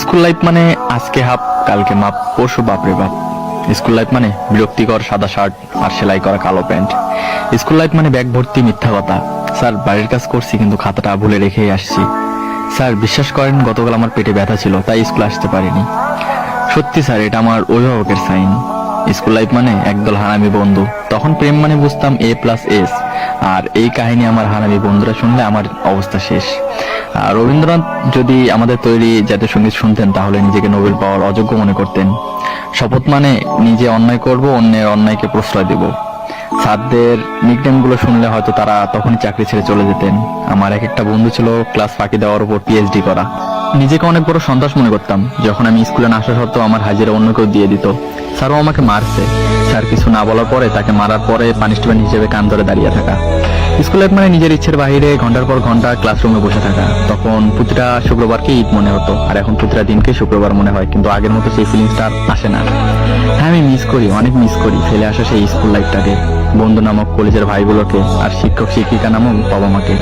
School life মানে আজকে half কালকে মাপ পরশু বাপরে বাপ। স্কুল লাইফ মানে বিরক্তিকর সাদা শার্ট আর সেলাই করা কালো প্যান্ট। স্কুল লাইফ মানে ব্যাগ ভর্তি মিথ্যা কথা। স্যার বাড়ির কাজ করছি কিন্তু খাতাটা ভুলে রেখেই আসছি। স্যার বিশ্বাস করেন গতকাল আমার পেটে ব্যথা ছিল তাই স্কুল আসতে পারিনি। সত্যি স্যার এটা আমার অভিভাবকের সাইন। স্কুল লাইফ মানে একদল হারামি বন্ধু, তখন প্রেম মানে বুঝতাম A+S। আর এই কাহিনী আমার হারামি বন্ধুরা শুনলে আমার অবস্থা শেষ। আর রবীন্দ্রনাথ যদি আমাদের তৈরি জাতীয় সঙ্গীত শুনতেন তাহলে নিজেকে নোবেল পাওয়ার অযোগ্য মনে করতেন। শপথ মানে নিজে অন্যায় করব, অন্যের অন্যায়কে প্রশ্রয় দেব। স্যারদের নিকনেম গুলো শুনলে হয়তো তারা তখনই চাকরি ছেড়ে চলে যেতেন। আমার এক একটা বন্ধু ছিল ক্লাস ফাঁকি দেওয়ার উপর PhD করা। নিজেকে অনেক বড় সন্ত্রাস মনে করতাম যখন আমি স্কুলে না আসা সত্ত্বেও আমার হাজিরা অন্য কেউ দিয়ে দিত। স্যারও আমাকে মারছে। স্যার কিছু না বলার পরে তাকে মারার পরে পানিশমেন্ট হিসেবে কান ধরে দাঁড়িয়ে থাকা। স্কুল লাইফ মানে নিজের ইচ্ছের বাইরে ঘন্টার পর ঘন্টা ক্লাসরুমে বসে থাকা। তখন প্রতিটা শুক্রবারকে ঈদ মনে হতো, আর এখন প্রতিটা দিনকে শুক্রবার মনে হয়, কিন্তু আগের মতো সেই ফিলিংসটা আসে না। হ্যাঁ, আমি মিস করি, অনেক মিস করি ফেলে আসা সেই স্কুল লাইফটাকে, বন্ধু নামক কলেজের ভাইগুলোকে, আর শিক্ষক শিক্ষিকা নামক বাবা মাকে।